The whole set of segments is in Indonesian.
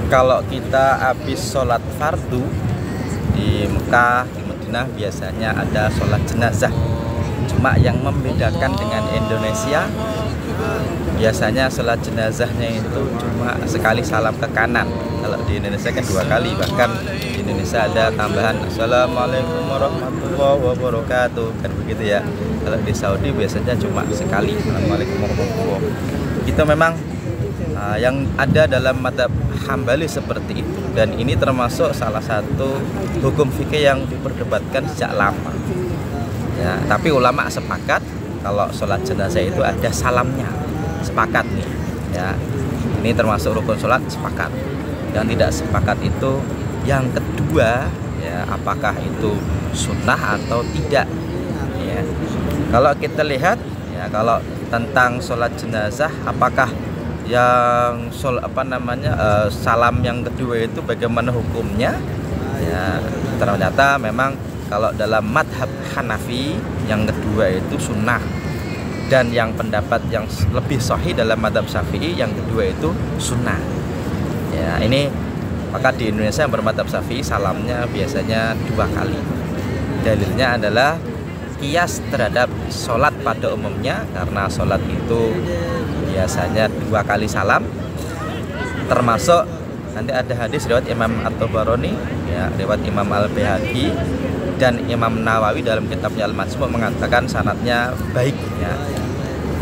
Kalau kita habis sholat fardu di Mekah, di Madinah biasanya ada sholat jenazah. Cuma yang membedakan dengan Indonesia, biasanya sholat jenazahnya itu cuma sekali salam ke kanan. Kalau di Indonesia kan 2 kali, bahkan di Indonesia ada tambahan Assalamualaikum warahmatullahi wabarakatuh, kan begitu ya. Kalau di Saudi biasanya cuma sekali, Assalamualaikum warahmatullahi wabarakatuh. Itu memang yang ada dalam mazhab Hambali seperti itu, dan ini termasuk salah satu hukum fikih yang diperdebatkan sejak lama ya. Tapi ulama sepakat kalau sholat jenazah itu ada salamnya, sepakat nih ya. Ini termasuk rukun sholat, sepakat. Yang tidak sepakat itu yang kedua ya, apakah itu sunnah atau tidak ya. Kalau kita lihat ya, kalau tentang sholat jenazah, apakah yang salam yang kedua itu bagaimana hukumnya ya, ternyata memang kalau dalam madhab Hanafi yang kedua itu sunnah, dan yang pendapat yang lebih sahih dalam madhab Syafi'i yang kedua itu sunnah ya. Ini maka di Indonesia yang bermadhab Syafi'i salamnya biasanya 2 kali. Dalilnya adalah kias terhadap sholat pada umumnya, karena sholat itu biasanya 2 kali salam, termasuk nanti ada hadis riwayat Imam At-Tabarani ya, riwayat Imam Al-Baihaqi dan Imam Nawawi dalam kitabnya Al-Majmu' mengatakan sanadnya baik ya.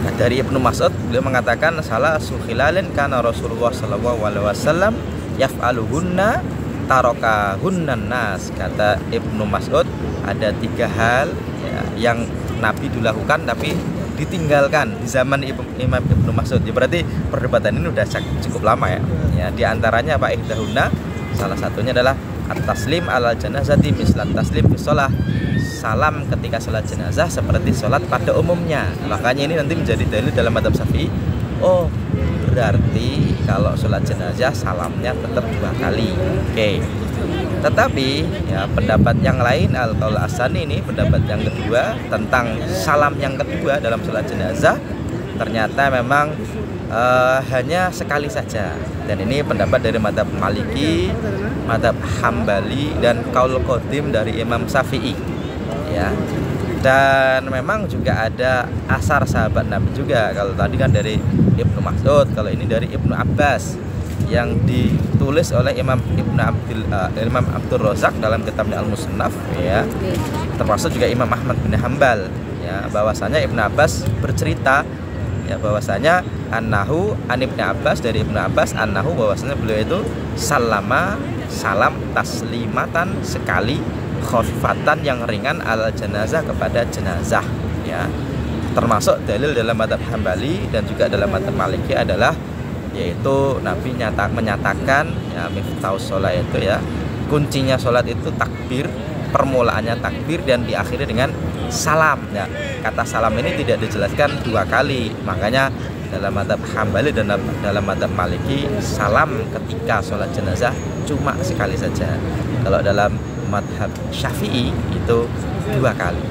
Nah, dari Ibnu Mas'ud beliau mengatakan salah sukhilalin kana Rasulullah sallallahu alaihi wasallam yaf'aluhunna tarakahunnan nas. Kata Ibnu Mas'ud ada 3 hal ya, yang Nabi dilakukan tapi ditinggalkan di zaman Imam Ibnu Mas'ud. Ya, berarti perdebatan ini udah cukup lama ya. Ya, di antaranya Pak Ihdahuna, salah satunya adalah at-taslim ala janazati mislat taslim fi shalah. Salam ketika salat jenazah seperti salat pada umumnya. Makanya ini nanti menjadi dalil dalam madzhab Syafi'i. Oh, berarti kalau salat jenazah salamnya tetap 2 kali. Oke. Tetapi ya, pendapat yang lain Al-Qaul Asani ini pendapat yang kedua tentang salam yang kedua dalam salat jenazah ternyata memang hanya sekali saja, dan ini pendapat dari mazhab Maliki, mazhab Hambali, dan Qaul Qadim dari Imam Syafi'i ya. Dan memang juga ada asar sahabat Nabi juga. Kalau tadi kan dari Ibnu Mas'ud, kalau ini dari Ibnu Abbas yang ditulis oleh Imam Abdul Razak dalam kitabnya Al-Musannaf ya. Termasuk juga Imam Ahmad bin Hambal ya, bahwasanya Ibnu Abbas bercerita ya, bahwasanya annahu an Ibnu Abbas, dari Ibnu Abbas annahu, bahwasanya beliau itu salam taslimatan sekali, khafifatan yang ringan al jenazah kepada jenazah ya. Termasuk dalil dalam mazhab Hambali dan juga dalam mazhab Maliki adalah yaitu Nabi menyatakan ya, miftahus sholat itu ya, kuncinya sholat itu takbir, permulaannya takbir dan diakhiri dengan salam ya. Kata salam ini tidak dijelaskan 2 kali, makanya dalam mazhab Hambali dan dalam mazhab Maliki salam ketika sholat jenazah cuma sekali saja. Kalau dalam mazhab Syafi'i itu 2 kali.